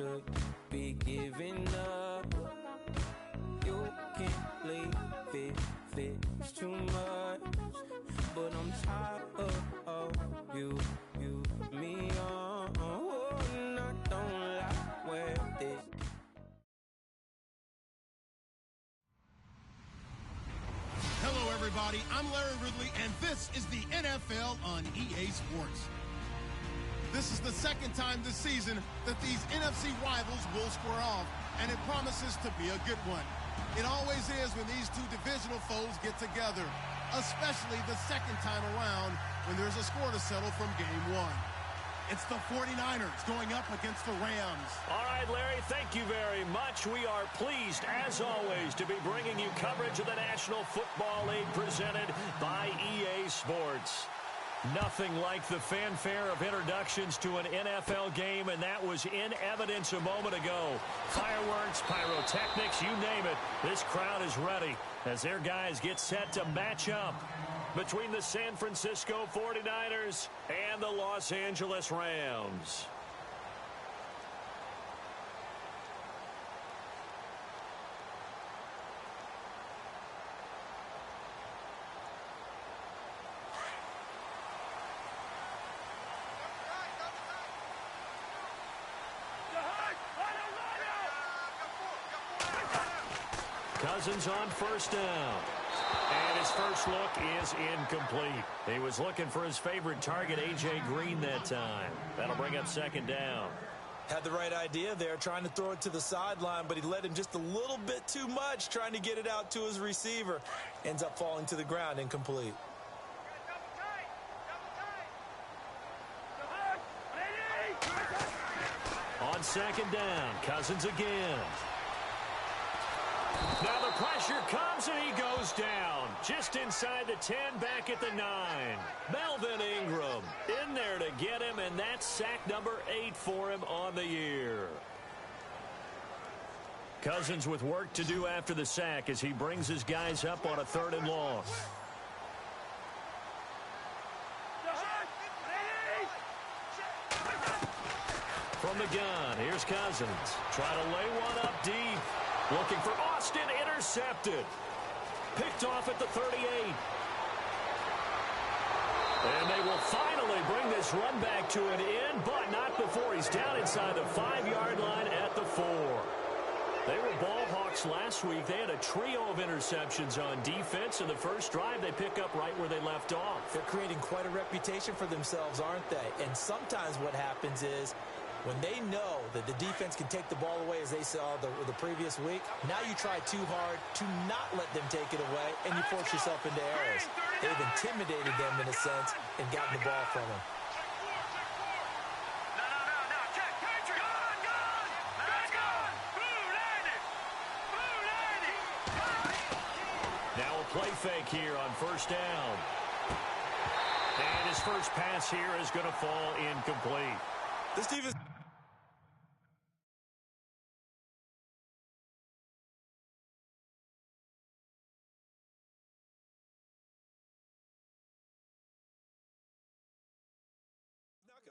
should be giving up. You can't leave it, it's too much. But I'm tired of you, me on. And I don't like where this. Hello, everybody. I'm Larry Ridley, and this is the NFL on EA Sports. This is the second time this season that these NFC rivals will square off, and it promises to be a good one. It always is when these two divisional foes get together, especially the second time around when there's a score to settle from game one. It's the 49ers going up against the Rams. All right, Larry, thank you very much. We are pleased, as always, to be bringing you coverage of the National Football League presented by EA Sports. Nothing like the fanfare of introductions to an NFL game, and that was in evidence a moment ago. Fireworks, pyrotechnics, you name it. This crowd is ready as their guys get set to match up between the San Francisco 49ers and the Los Angeles Rams. Cousins on first down. And his first look is incomplete. He was looking for his favorite target, A.J. Green, that time. That'll bring up second down. Had the right idea there, trying to throw it to the sideline, but he led him just a little bit too much, trying to get it out to his receiver. Ends up falling to the ground, incomplete. On second down, Cousins again. Now the pressure comes and he goes down. Just inside the 10, back at the 9. Melvin Ingram in there to get him, and that's sack number 8 for him on the year. Cousins with work to do after the sack as he brings his guys up on a 3rd and long. From the gun, here's Cousins. Try to lay one up deep. Looking for Austin, intercepted. Picked off at the 38. And they will finally bring this run back to an end, but not before he's down inside the 5-yard line at the 4. They were ball hawks last week. They had a trio of interceptions on defense. In the first drive, they pick up right where they left off. They're creating quite a reputation for themselves, aren't they? And sometimes what happens is, when they know that the defense can take the ball away, as they saw the previous week, now you try too hard to not let them take it away, and you force yourself into errors. They've intimidated them, in a sense, and gotten the ball from them. Now a play fake here on first down. And his first pass here is going to fall incomplete. This defense...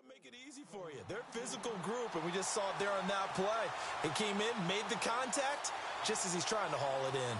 make it easy for you. They're a physical group, and we just saw it there on that play. It came in, made the contact, just as he's trying to haul it in.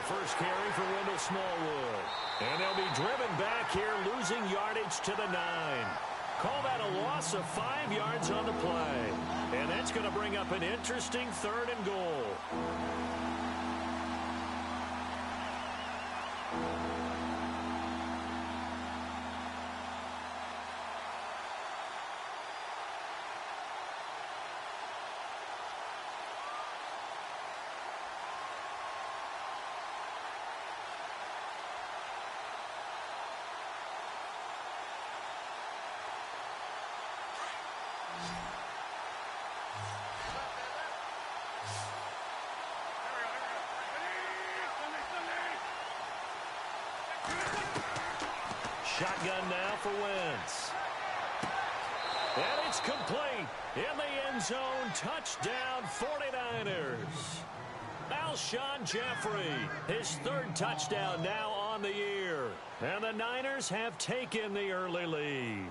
First carry for Wendell Smallwood. And they'll be driven back here, losing yardage to the 9. Call that a loss of 5 yards on the play. And that's going to bring up an interesting 3rd and goal. Shotgun now for Wentz. And it's complete. In the end zone, touchdown 49ers. Alshon Jeffrey, his third touchdown now on the year. And the Niners have taken the early lead.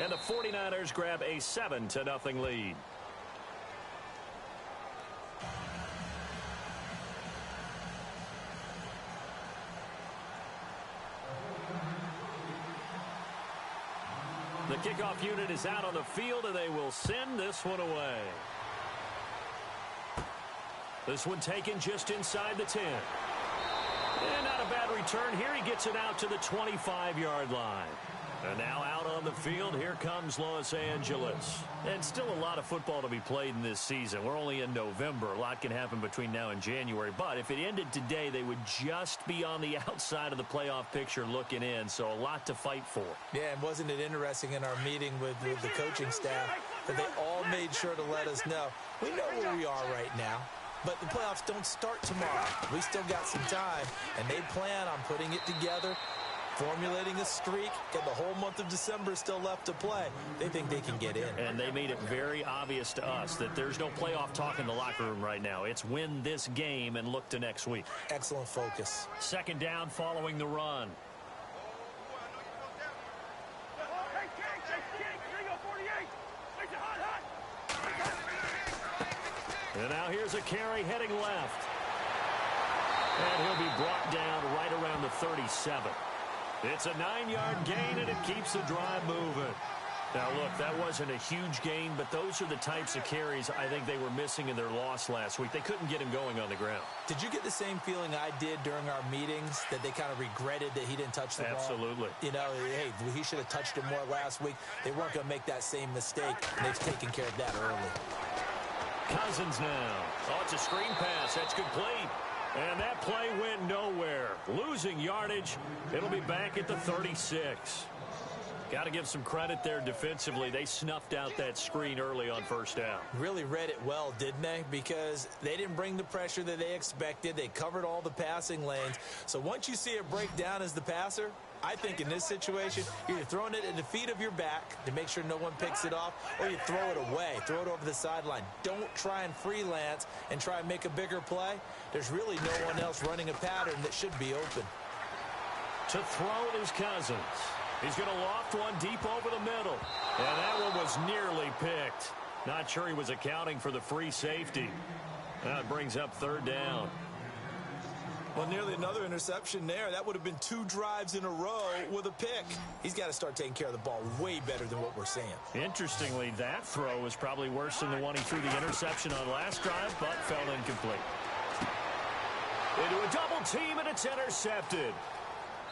And the 49ers grab a 7-0 lead. The kickoff unit is out on the field, and they will send this one away. This one taken just inside the 10. And not a bad return here. He gets it out to the 25-yard line. And now out on the field, here comes Los Angeles. And still a lot of football to be played in this season. We're only in November. A lot can happen between now and January. But if it ended today, they would just be on the outside of the playoff picture looking in. So a lot to fight for. Yeah, and wasn't it interesting in our meeting with the coaching staff that they all made sure to let us know, we know where we are right now. But the playoffs don't start tomorrow. We still got some time, and they plan on putting it together, formulating a streak, and the whole month of December is still left to play. They think they can get in. And they made it very obvious to us that there's no playoff talk in the locker room right now. It's win this game and look to next week. Excellent focus. Second down following the run. And now here's a carry heading left. And he'll be brought down right around the 37. It's a 9-yard gain, and it keeps the drive moving. Now, look, that wasn't a huge gain, but those are the types of carries I think they were missing in their loss last week. They couldn't get him going on the ground. Did you get the same feeling I did during our meetings, that they kind of regretted that he didn't touch the ball? Absolutely. You know, hey, he should have touched it more last week. They weren't going to make that same mistake, and they've taken care of that early. Cousins now. Oh, it's a screen pass. That's complete. And that play went nowhere. Losing yardage. It'll be back at the 36. Got to give some credit there defensively. They snuffed out that screen early on first down. Really read it well, didn't they? Because they didn't bring the pressure that they expected. They covered all the passing lanes. So once you see it break down as the passer, I think in this situation, you're throwing it at the feet of your back to make sure no one picks it off, or you throw it away, throw it over the sideline. Don't try and freelance and try and make a bigger play. There's really no one else running a pattern that should be open. To throw is Cousins. He's going to loft one deep over the middle. And that one was nearly picked. Not sure he was accounting for the free safety. That brings up third down. Well, nearly another interception there. That would have been 2 drives in a row with a pick. He's got to start taking care of the ball way better than what we're seeing. Interestingly, that throw was probably worse than the one he threw the interception on last drive, but fell incomplete. Into a double team, and it's intercepted.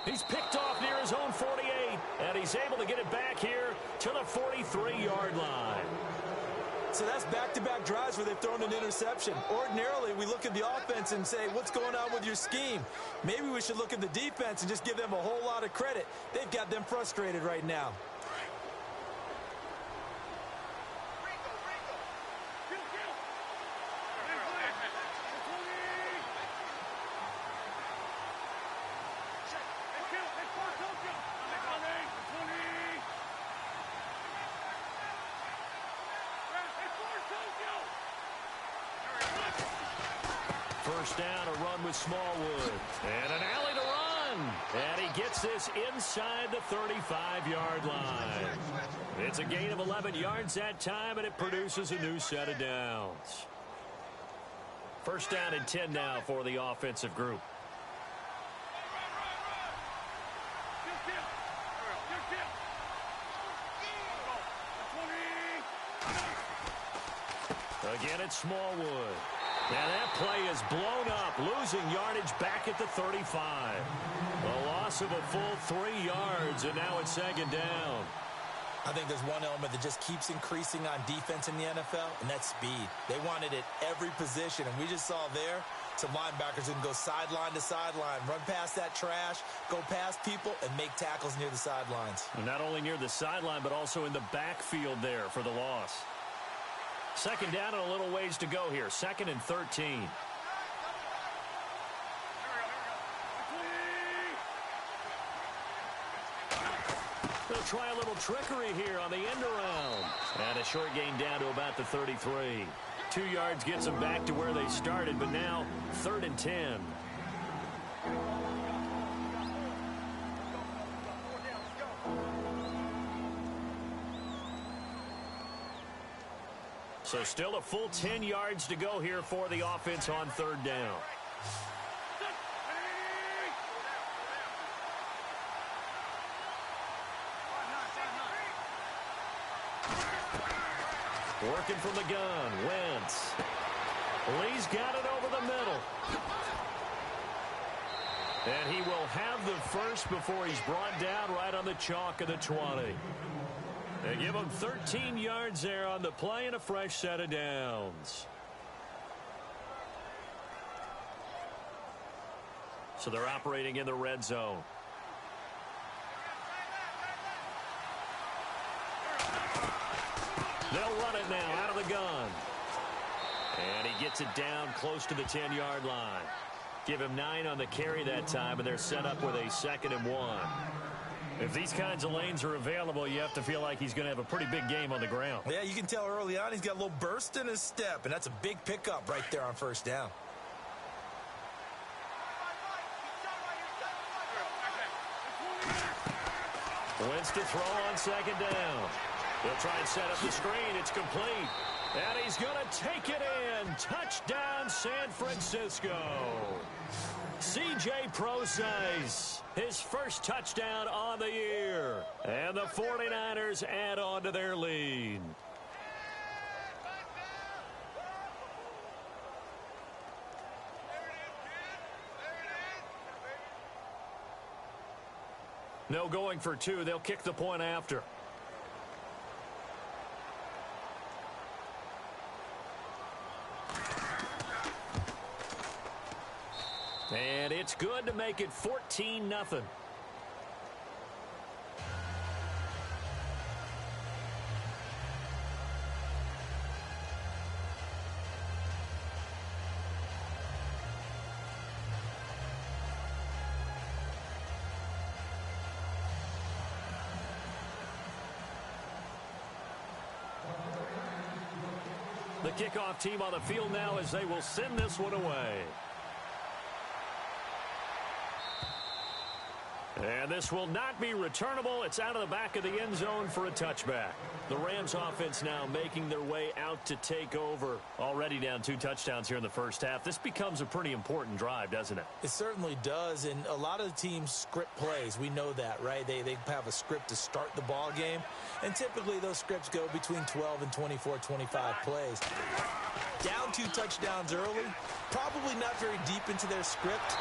He's picked off near his own 48, and he's able to get it back here to the 43-yard line. So that's back-to-back drives where they've thrown an interception. Ordinarily, we look at the offense and say, what's going on with your scheme? Maybe we should look at the defense and just give them a whole lot of credit. They've got them frustrated right now. First down, a run with Smallwood. And an alley to run. And he gets this inside the 35-yard line. It's a gain of 11 yards that time, and it produces a new set of downs. First down and 10 now for the offensive group. Again, it's Smallwood. And that play is blown up, losing yardage back at the 35. A loss of a full 3 yards, and now it's second down. I think there's one element that just keeps increasing on defense in the NFL, and that's speed. They want it at every position, and we just saw there some linebackers who can go sideline to sideline, run past that trash, go past people, and make tackles near the sidelines. And not only near the sideline, but also in the backfield there for the loss. Second down and a little ways to go here. 2nd and 13. try a little trickery here on the end around. And a short gain down to about the 33. 2 yards gets them back to where they started, but now 3rd and 10. So still a full 10 yards to go here for the offense on 3rd down. Working from the gun, Wentz. Lee's got it over the middle. And he will have the first before he's brought down right on the chalk of the 20. They give him 13 yards there on the play and a fresh set of downs. So they're operating in the red zone. They'll run it now out of the gun. And he gets it down close to the 10-yard line. Give him 9 on the carry that time, and they're set up with a 2nd and 1. If these kinds of lanes are available, you have to feel like he's going to have a pretty big game on the ground. Yeah, you can tell early on he's got a little burst in his step, and that's a big pickup right there on 1st down. Wentz to throw on 2nd down. They'll try and set up the screen. It's complete. And he's going to take it in. Touchdown, San Francisco. C.J. Prosise, his first touchdown on the year. And the 49ers add on to their lead. No going for 2. They'll kick the point after. And it's good to make it 14-0. The kickoff team on the field now as they will send this one away. And this will not be returnable. It's out of the back of the end zone for a touchback. The Rams offense now making their way out to take over. Already down 2 touchdowns here in the first half. This becomes a pretty important drive, doesn't it? It certainly does, and a lot of the teams script plays. We know that, right? They have a script to start the ball game, and typically those scripts go between 12 and 24, 25 plays. Down 2 touchdowns early, probably not very deep into their script.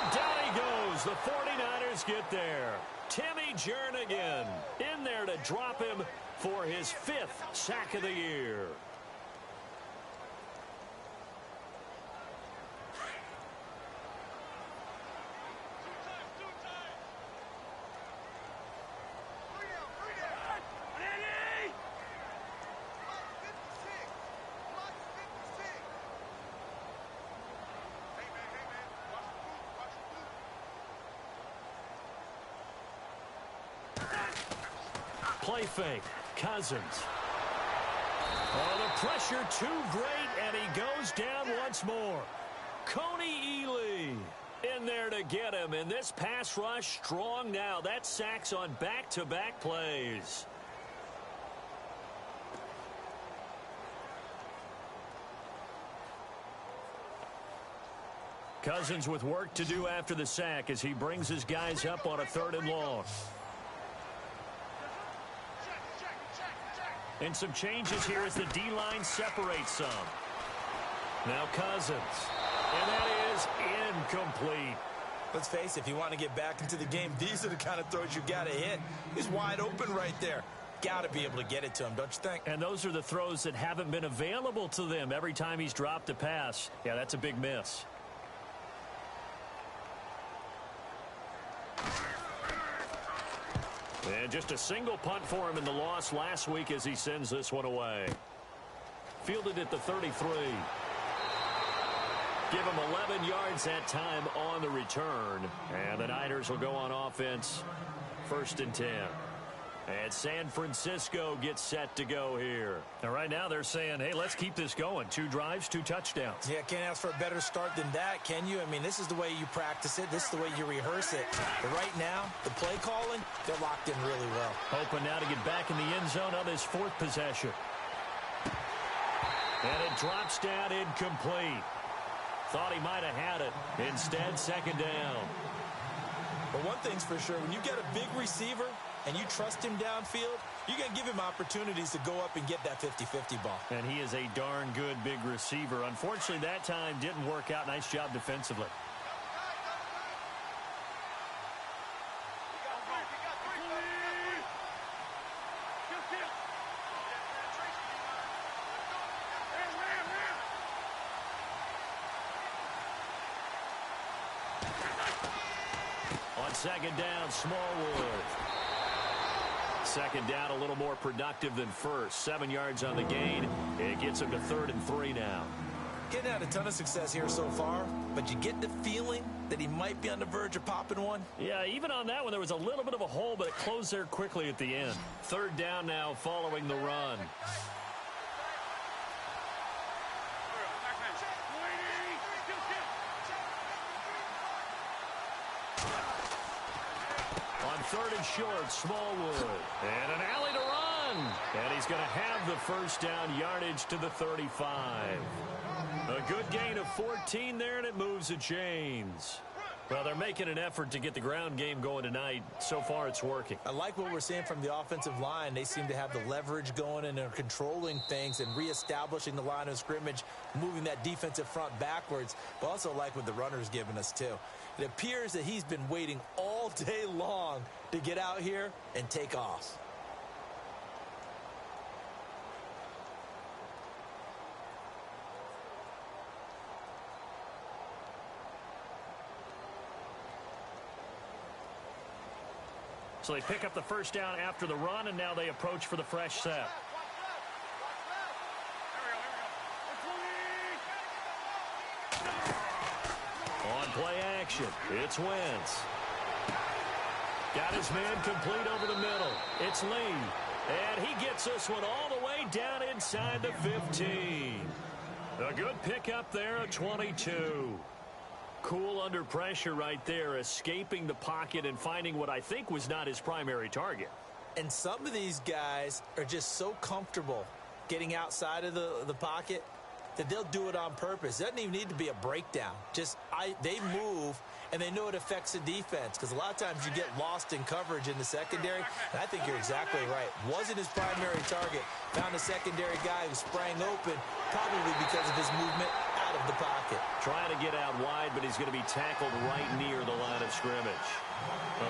And down he goes. The 49ers get there. Timmy Jernigan in there to drop him for his 5th sack of the year. Play fake. Cousins. Oh, the pressure too great, and he goes down once more. Coney Ely in there to get him, and this pass rush strong now. That sacks on back-to-back plays. Cousins with work to do after the sack as he brings his guys up on a 3rd and long. And some changes here as the D-line separates some. Now Cousins. And that is incomplete. Let's face it, if you want to get back into the game, these are the kind of throws you got to hit. He's wide open right there. Got to be able to get it to him, don't you think? And those are the throws that haven't been available to them every time he's dropped a pass. Yeah, that's a big miss. And just a single punt for him in the loss last week as he sends this one away. Fielded at the 33. Give him 11 yards that time on the return. And the Niners will go on offense 1st and 10. And San Francisco gets set to go here. And right now they're saying, hey, let's keep this going. 2 drives, 2 touchdowns. Yeah, can't ask for a better start than that, can you? I mean, this is the way you practice it. This is the way you rehearse it. But right now, the play calling, they're locked in really well. Hoping now to get back in the end zone on his 4th possession. And it drops down incomplete. Thought he might have had it. Instead, 2nd down. But one thing's for sure, when you get a big receiver and you trust him downfield, you're going to give him opportunities to go up and get that 50-50 ball. And he is a darn good big receiver. Unfortunately, that time didn't work out. Nice job defensively. On 2nd down, Smallwood. 2nd down, a little more productive than first. 7 yards on the gain. It gets him to 3rd and 3 now. Getting had a ton of success here so far, but you get the feeling that he might be on the verge of popping one. Yeah, even on that one, there was a little bit of a hole, but it closed there quickly at the end. 3rd down now following the run. On 3rd and short, Smallwood. And an alley to run. And he's going to have the 1st down, yardage to the 35. A good gain of 14 there, and it moves the chains. Well, they're making an effort to get the ground game going tonight. So far, it's working. I like what we're seeing from the offensive line. They seem to have the leverage going, and they're controlling things and reestablishing the line of scrimmage, moving that defensive front backwards. But also like what the runner's giving us, too. It appears that he's been waiting all day long to get out here and take off. So they pick up the 1st down after the run, and now they approach for the fresh set. On play action, it's Wentz. Got his man complete over the middle. It's Lee. And he gets this one all the way down inside the 15. A good pickup there at 22. Cool under pressure right there, escaping the pocket and finding what I think was not his primary target. And some of these guys are just so comfortable getting outside of the pocket that they'll do it on purpose. It doesn't even need to be a breakdown. They move, and they know it affects the defense, because a lot of times you get lost in coverage in the secondary, and I think you're exactly right. Wasn't his primary target. Found a secondary guy who sprang open, probably because of his movement out of the pocket. Trying to get out wide, but he's going to be tackled right near the line of scrimmage.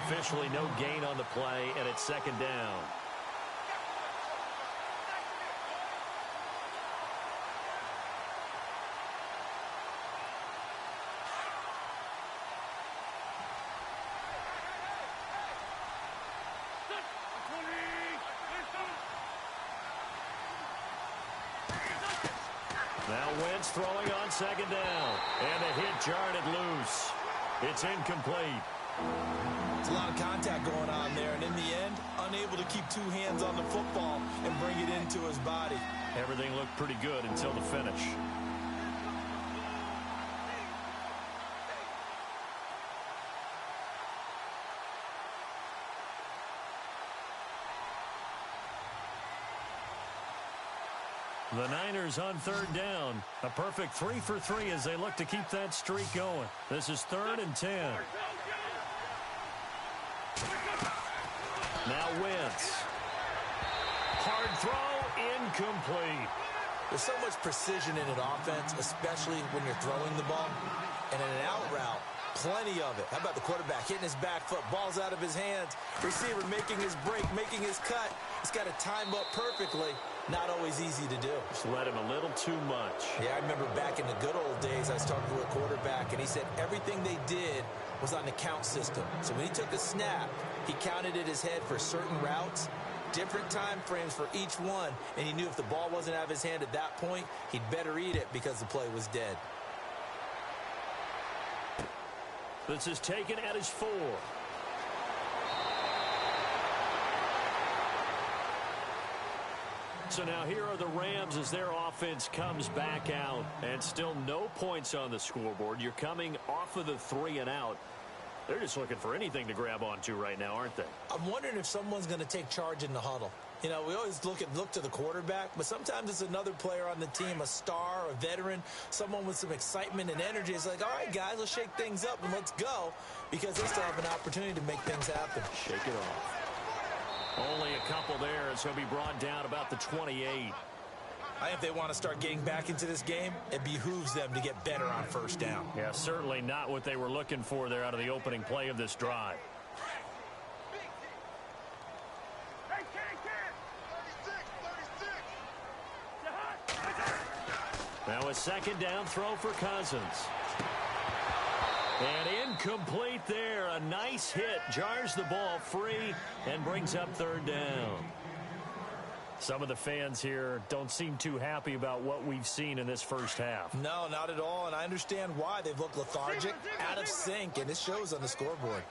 Officially no gain on the play, and it's 2nd down. Now Wentz throwing on 2nd down. And a hit jarred it loose. It's incomplete. It's a lot of contact going on there, and in the end, unable to keep 2 hands on the football and bring it into his body. Everything looked pretty good until the finish. The Niners on 3rd down. A perfect 3 for 3 as they look to keep that streak going. This is 3rd and 10. Now Wentz. Hard throw, incomplete. There's so much precision in an offense, especially when you're throwing the ball. And in an out route, plenty of it. How about the quarterback hitting his back foot, ball's out of his hands, receiver making his break, making his cut. He's got to time up perfectly. Not always easy to do. Just let him a little too much. Yeah, I remember back in the good old days, I was talking to a quarterback, and he said everything they did was on the count system. So when he took a snap, he counted in his head for certain routes, different time frames for each one, and he knew if the ball wasn't out of his hand at that point, he'd better eat it because the play was dead. This is taken at his 4. So now here are the Rams as their offense comes back out. And still no points on the scoreboard. You're coming off of the 3 and out. They're just looking for anything to grab onto right now, aren't they? I'm wondering if someone's going to take charge in the huddle. You know, we always look to the quarterback, but sometimes it's another player on the team, a star, a veteran, someone with some excitement and energy. It's like, all right, guys, let's shake things up and let's go, because they still have an opportunity to make things happen. Shake it off. Only a couple there, as he'll be brought down about the 28. I think if they want to start getting back into this game, it behooves them to get better on first down. Yeah, certainly not what they were looking for there out of the opening play of this drive. Now a second down throw for Cousins. And incomplete there. A nice hit. Jars the ball free and brings up third down. Some of the fans here don't seem too happy about what we've seen in this first half. No, not at all, and I understand why. They've looked lethargic, out of sync, and it shows on the scoreboard.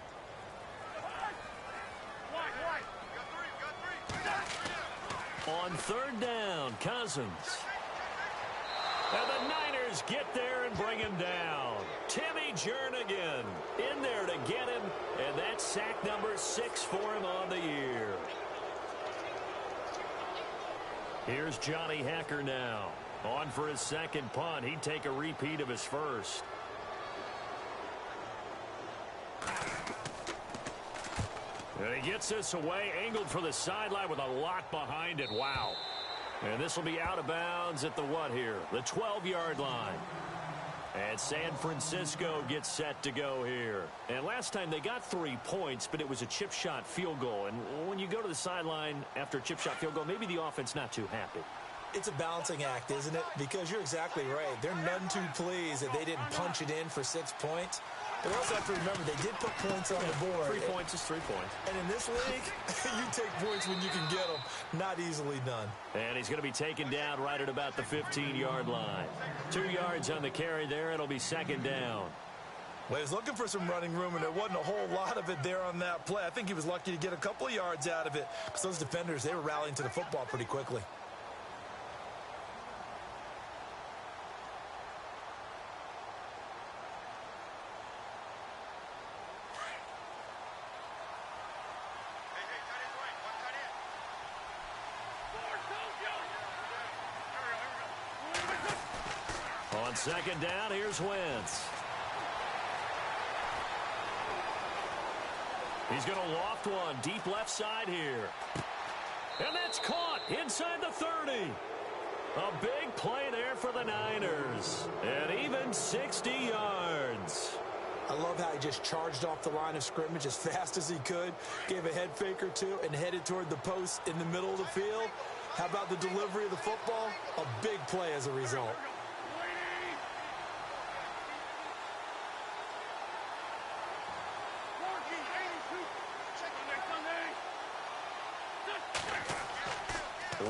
On third down, Cousins. And the Niners get there and bring him down. Timmy Jernigan in there to get him, and that's sack number 6 for him on the year. Here's Johnny Hecker now. On for his second punt. He'd take a repeat of his first. And he gets this away, angled for the sideline with a lot behind it. Wow. And this will be out of bounds at the what here? The 12-yard line. And San Francisco gets set to go here. And last time they got 3 points, but it was a chip shot field goal. And when you go to the sideline after a chip shot field goal, maybe the offense not too happy. It's a balancing act, isn't it? Because you're exactly right. They're none too pleased that they didn't punch it in for 6 points. But also have to remember, they did put points on the board. 3 points is 3 points. And in this league, you take points when you can get them. Not easily done. And he's going to be taken down right at about the 15-yard line. 2 yards on the carry there. It'll be second down. Well, he was looking for some running room, and there wasn't a whole lot of it there on that play. I think he was lucky to get a couple of yards out of it, because those defenders, they were rallying to the football pretty quickly. On second down, here's Wentz. He's going to loft one deep left side here. And that's caught inside the 30. A big play there for the Niners. And even 60 yards. I love how he just charged off the line of scrimmage as fast as he could, gave a head fake or two, and headed toward the post in the middle of the field. How about the delivery of the football? A big play as a result.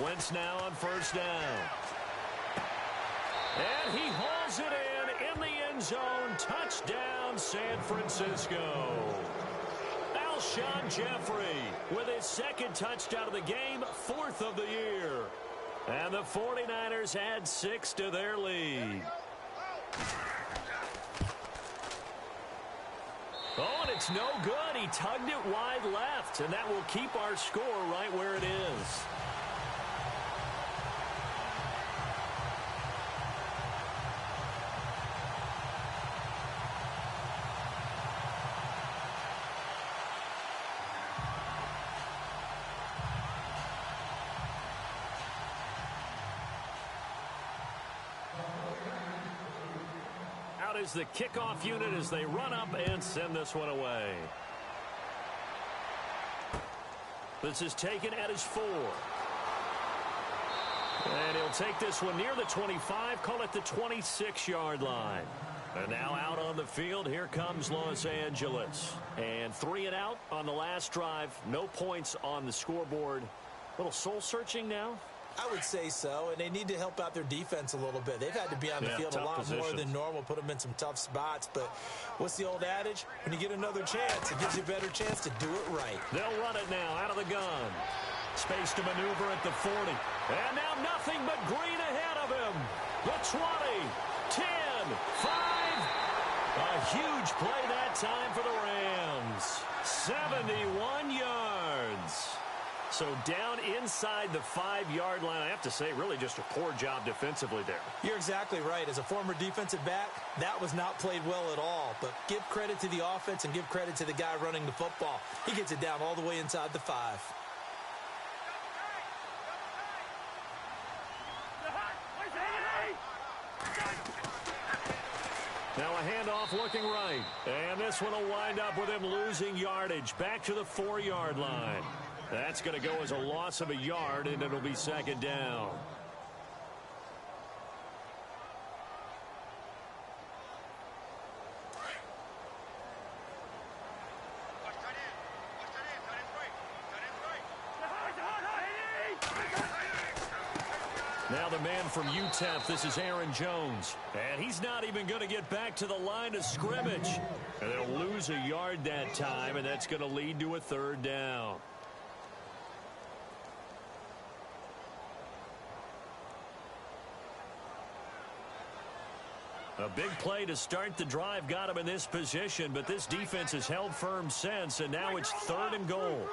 Wentz now on first down. And he hauls it in the end zone. Touchdown, San Francisco. Alshon Jeffrey with his second touchdown of the game, 4th of the year. And the 49ers add 6 to their lead. Oh, and it's no good. He tugged it wide left, and that will keep our score right where it is. Is the kickoff unit as they run up and send this one away. This is taken at his 4. And he'll take this one near the 25, call it the 26-yard line. And now out on the field, here comes Los Angeles. And 3 and out on the last drive. No points on the scoreboard. A little soul-searching now. I would say so, and they need to help out their defense a little bit. They've had to be on the field a lot more than normal, put them in some tough spots. But what's the old adage? When you get another chance, it gives you a better chance to do it right. They'll run it now out of the gun. Space to maneuver at the 40. And now nothing but green ahead of him. The 20, 10, 5. A huge play that time for the Rams. 71 yards. So down inside the 5-yard line. I have to say, really just a poor job defensively there. You're exactly right. As a former defensive back, that was not played well at all. But give credit to the offense and give credit to the guy running the football. He gets it down all the way inside the 5. Now a handoff looking right. And this one will wind up with him losing yardage. Back to the 4-yard line. That's going to go as a loss of a yard, and it'll be second down. Now the man from UTEP, this is Aaron Jones. And he's not even going to get back to the line of scrimmage. And they'll lose a yard that time, and that's going to lead to a third down. A big play to start the drive got him in this position, but this defense has held firm since, and now it's 3rd and goal.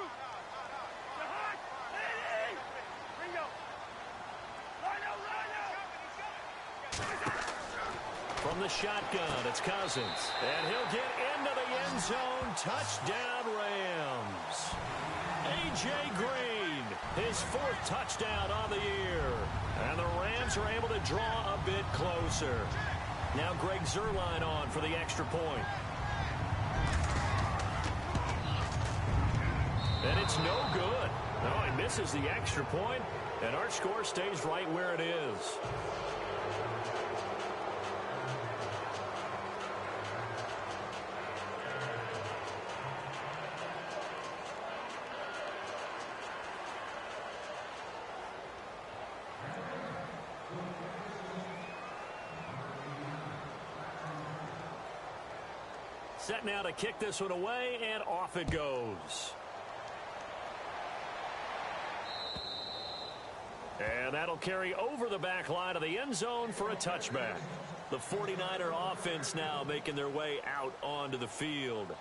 From the shotgun, it's Cousins. And he'll get into the end zone. Touchdown, Rams. A.J. Green, his 4th touchdown on the year. And the Rams are able to draw a bit closer. Now Greg Zuerlein on for the extra point. And it's no good. No, he misses the extra point, and our score stays right where it is. Set now to kick this one away, and off it goes. And that'll carry over the back line of the end zone for a touchback. The 49er offense now making their way out onto the field.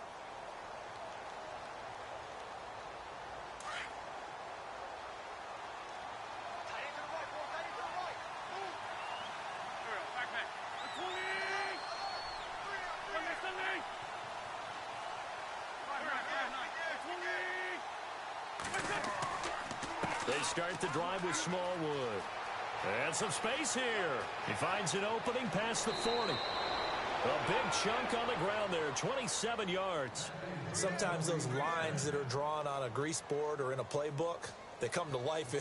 They start the drive with Smallwood. And some space here. He finds an opening past the 40. A big chunk on the ground there, 27 yards. Sometimes those lines that are drawn on a grease board or in a playbook, they come to life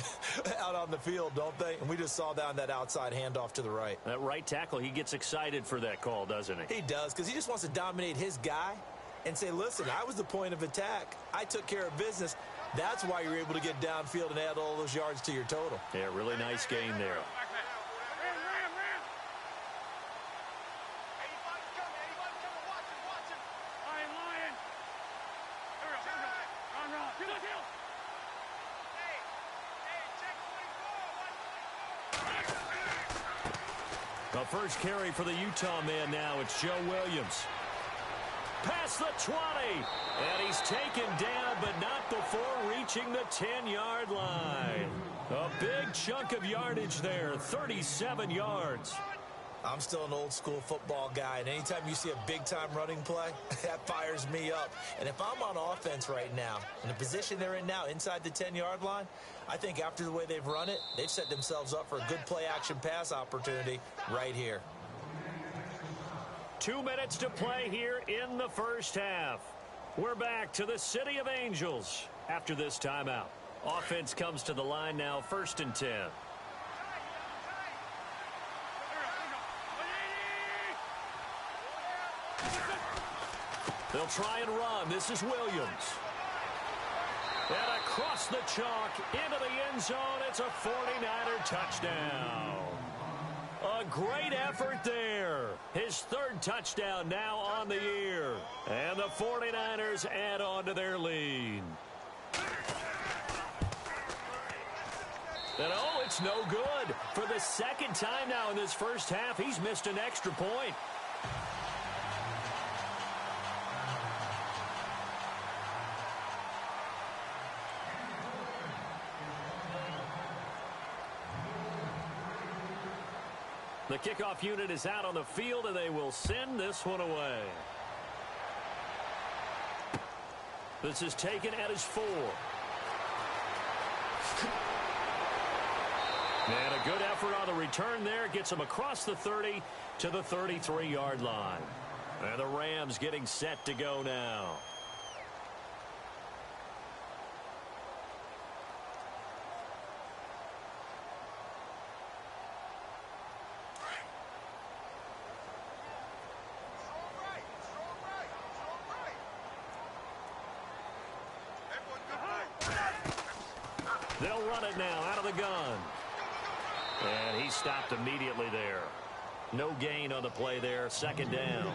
out on the field, don't they? And we just saw down that outside handoff to the right. That right tackle, he gets excited for that call, doesn't he? He does, because he just wants to dominate his guy and say, listen, I was the point of attack. I took care of business. That's why you're able to get downfield and add all those yards to your total. Yeah, really nice gain there. The first carry for the Utah man now. It's Joe Williams. Past the 20. And he's taken down, but not before reaching the 10-yard line. A big chunk of yardage there, 37 yards. I'm still an old-school football guy, and anytime you see a big-time running play, that fires me up. And if I'm on offense right now, in the position they're in now, inside the 10-yard line, I think after the way they've run it, they've set themselves up for a good play-action pass opportunity right here. 2 minutes to play here in the first half. We're back to the City of Angels after this timeout. Offense comes to the line now, 1st and 10. They'll try and run. This is Williams. And across the chalk into the end zone. It's a 49er touchdown. A great effort there. His 3rd touchdown now on the year. And the 49ers add on to their lead. And oh, it's no good. For the second time now in this first half, he's missed an extra point. The kickoff unit is out on the field, and they will send this one away. This is taken at his 4. And a good effort on the return there. Gets him across the 30 to the 33-yard line. And the Rams getting set to go now. They'll run it now out of the gun. And he stopped immediately there. No gain on the play there. Second down.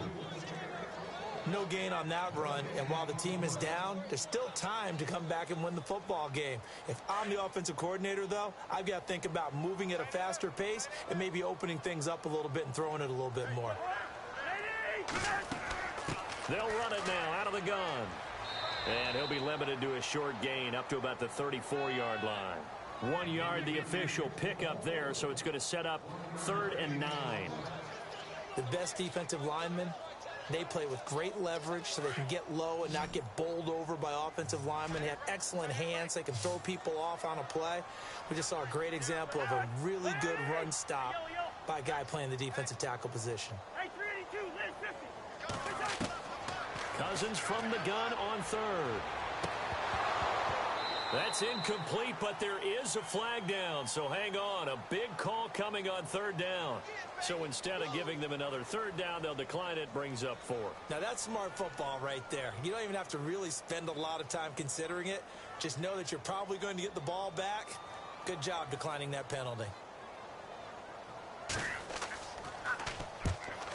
No gain on that run, and while the team is down, there's still time to come back and win the football game. If I'm the offensive coordinator, though, I've got to think about moving at a faster pace and maybe opening things up a little bit and throwing it a little bit more. They'll run it now out of the gun. And he'll be limited to a short gain up to about the 34-yard line. 1 yard, the official pickup there, so it's going to set up 3rd and 9. The best defensive linemen, they play with great leverage so they can get low and not get bowled over by offensive linemen. They have excellent hands. They can throw people off on a play. We just saw a great example of a really good run stop by a guy playing the defensive tackle position. Cousins from the gun on 3rd. That's incomplete, but there is a flag down, so hang on. A big call coming on 3rd down. So instead of giving them another 3rd down, they'll decline it, brings up 4. Now, that's smart football right there. You don't even have to really spend a lot of time considering it. Just know that you're probably going to get the ball back. Good job declining that penalty.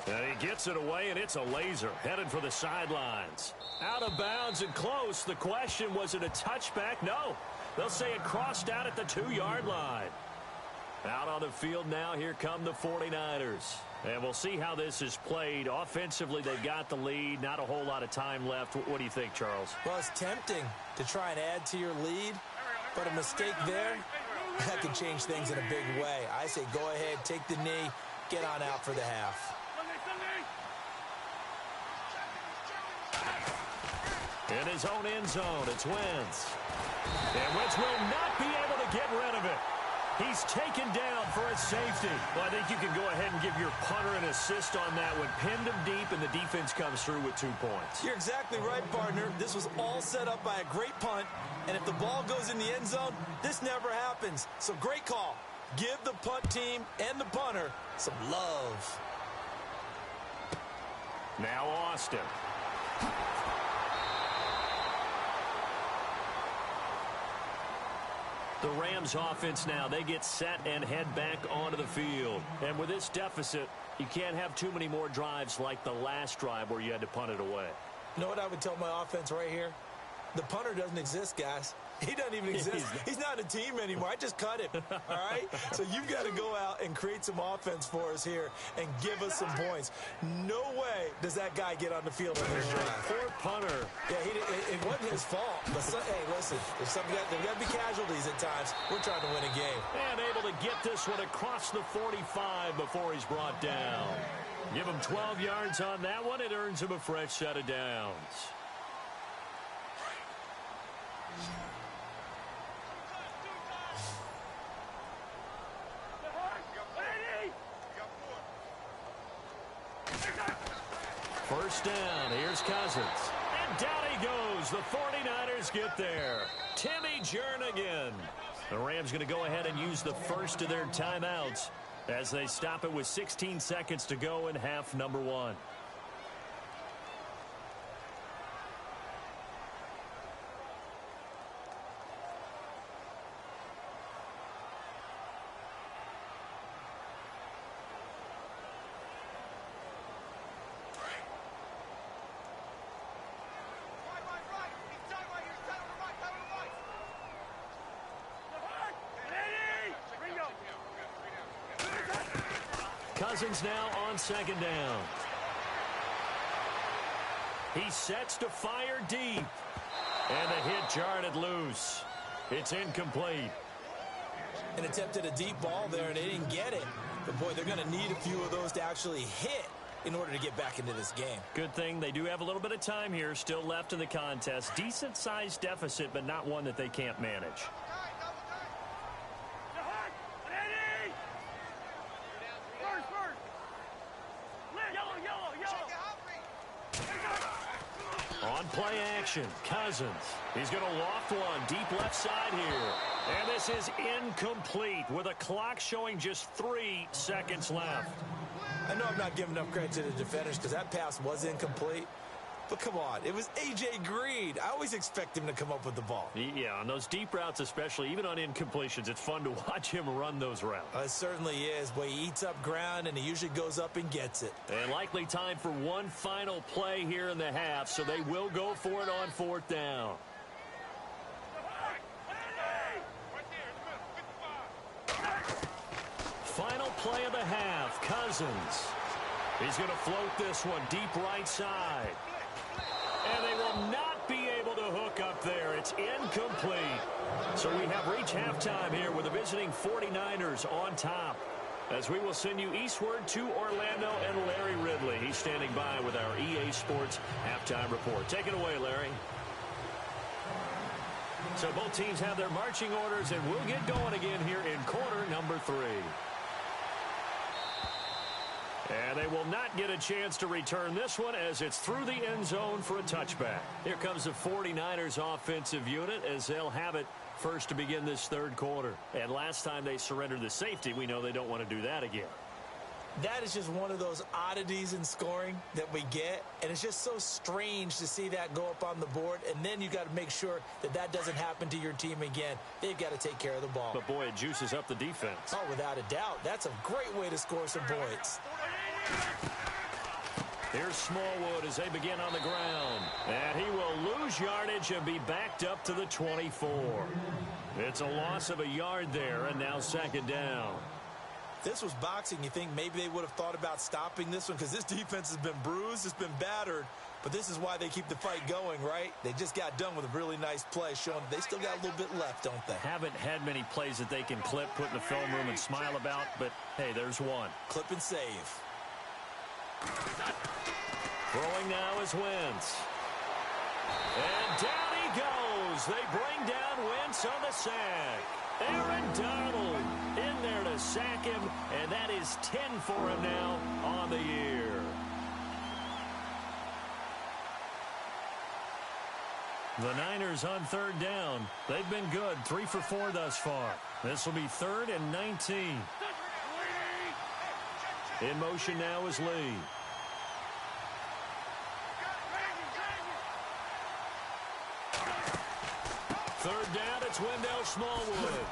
And he gets it away, and it's a laser headed for the sidelines. Out of bounds and close. The question, was it a touchback? No. They'll say it crossed out at the 2-yard line. Out on the field now, here come the 49ers. And we'll see how this is played. Offensively, they've got the lead. Not a whole lot of time left. What do you think, Charles? Well, it's tempting to try and add to your lead, but a mistake there, that could change things in a big way. I say go ahead, take the knee, get on out for the half. In his own end zone, it's Wentz. And Wentz will not be able to get rid of it. He's taken down for a safety. Well, I think you can go ahead and give your punter an assist on that one. Pinned him deep, and the defense comes through with 2 points. You're exactly right, partner. This was all set up by a great punt, and if the ball goes in the end zone, this never happens. So great call. Give the punt team and the punter some love. Now Austin. The Rams offense now, they get set and head back onto the field. And with this deficit, you can't have too many more drives like the last drive where you had to punt it away. You know what I would tell my offense right here? The punter doesn't exist, guys. He doesn't even exist. He's not a team anymore. I just cut him, all right? So you've got to go out and create some offense for us here and give us some points. No way does that guy get on the field on this drive. Poor punter. Yeah, it wasn't his fault. But, hey, listen, there's got to be casualties at times. We're trying to win a game. And able to get this one across the 45 before he's brought down. Give him 12 yards on that one. It earns him a fresh set of downs. First down, here's Cousins. And down he goes. The 49ers get there. Timmy Jernigan. The Rams going to go ahead and use the first of their timeouts as they stop it with 16 seconds to go in half number 1. Cousins now on second down. He sets to fire deep. And the hit jarred it loose. It's incomplete. An attempt at a deep ball there, and they didn't get it. But, boy, they're going to need a few of those to actually hit in order to get back into this game. Good thing they do have a little bit of time here still left in the contest. Decent-sized deficit, but not one that they can't manage. On play action, Cousins. He's going to loft one deep left side here. And this is incomplete with a clock showing just 3 seconds left. I know I'm not giving enough credit to the defenders because that pass was incomplete. But come on, it was A.J. Green. I always expect him to come up with the ball. Yeah, on those deep routes especially, even on incompletions, it's fun to watch him run those routes. It certainly is, but he eats up ground, and he usually goes up and gets it. And likely time for one final play here in the half, so they will go for it on 4th down. Final play of the half, Cousins. He's going to float this one deep right side. And they will not be able to hook up there. It's incomplete. So we have reached halftime here with the visiting 49ers on top. As we will send you eastward to Orlando and Larry Ridley. He's standing by with our EA Sports halftime report. Take it away, Larry. So both teams have their marching orders, and we'll get going again here in quarter number 3. And they will not get a chance to return this one as it's through the end zone for a touchback. Here comes the 49ers offensive unit as they'll have it first to begin this 3rd quarter. And last time they surrendered the safety, we know they don't want to do that again. That is just one of those oddities in scoring that we get, and it's just so strange to see that go up on the board, and then you got to make sure that that doesn't happen to your team again. They've got to take care of the ball. But, boy, it juices up the defense. Oh, without a doubt. That's a great way to score some points. Here's Smallwood as they begin on the ground. And he will lose yardage and be backed up to the 24. It's a loss of a yard there, and now 2nd down. This was boxing. You think maybe they would have thought about stopping this one because this defense has been bruised, it's been battered, but this is why they keep the fight going, right? They just got done with a really nice play showing they still got a little bit left, don't they? Haven't had many plays that they can clip, put in the film room and smile about, but hey, there's one. Clip and save. Throwing now is Wentz. And down he goes. They bring down Wentz on the sack. Aaron Donald in there to sack him, and that is 10 for him now on the year. The Niners on 3rd down. They've been good, 3 for 4 thus far. This will be 3rd and 19. In motion now is Lee. Third down, it's Wendell Smallwood.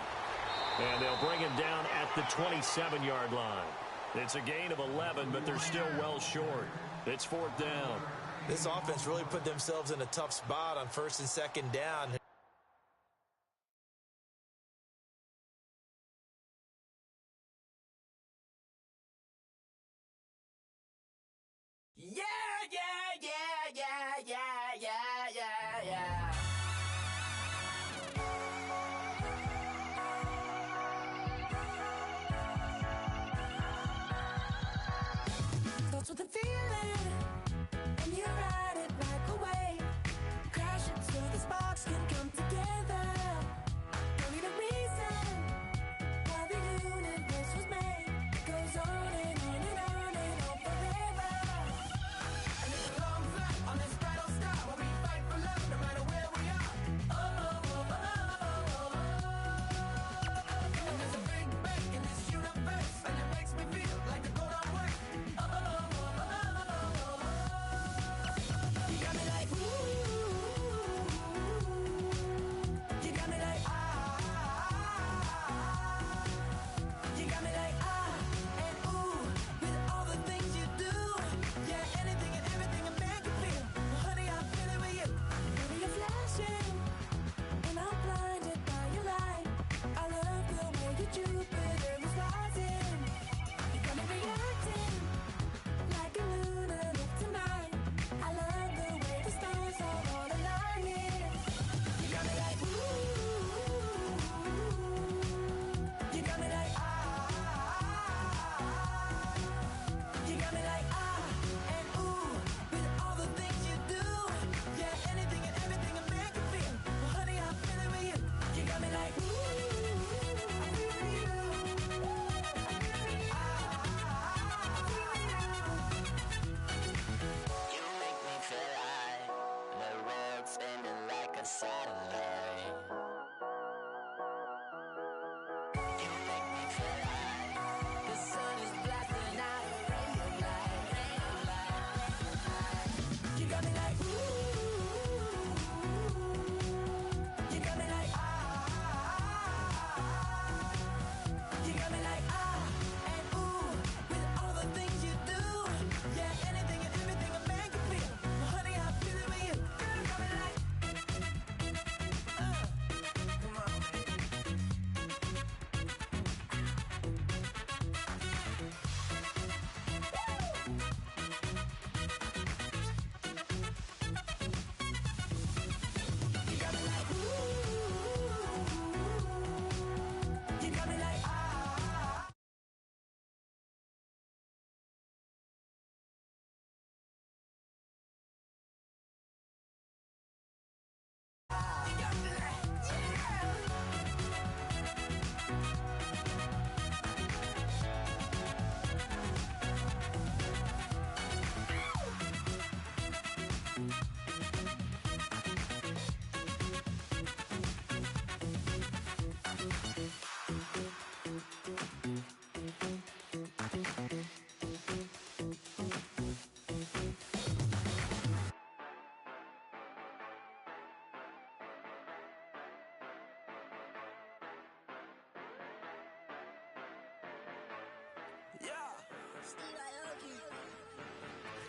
And they'll bring him down at the 27-yard line. It's a gain of 11, but they're still well short. It's 4th down. This offense really put themselves in a tough spot on 1st and 2nd down. Yeah. Starts with a feeling, and you ride it like a wave. Crash into the sparks can come together. Don't need a reason why the universe was made. It goes on and on and on and on forever. And it's a long flight on this battle star where we fight for love no matter where we are. And there's a big bang in this universe, and it makes me feel like the go don't work. like, ooh. You got me like, you got me like, and ooh, with all the things you do. Yeah, anything and everything will make you feel. Well, honey, I'm feeling with you. Girl, you got me like, come on. You got me like, ooh. You got me like, You got me like,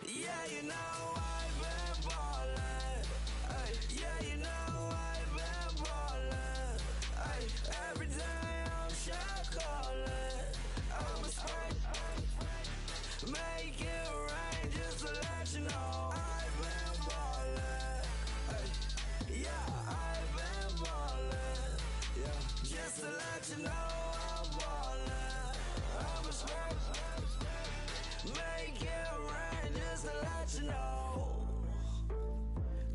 yeah, you know I've been ballin'. Ay, yeah, you know I've been ballin'. Ay, every day I'm shot callin'. I'm a spray, make it rain just to let you know I've been ballin'. Ay, yeah, I've been ballin'. Yeah, just to let you know I'm ballin'. I'm a spray, make it rain just to let you know.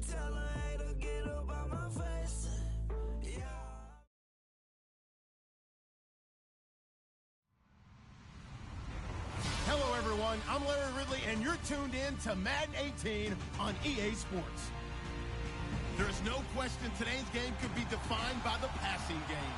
Tell a hater get up out my face. Yeah. Hello, everyone. I'm Larry Ridley, and you're tuned in to Madden 18 on EA Sports. There is no question today's game could be defined by the passing game.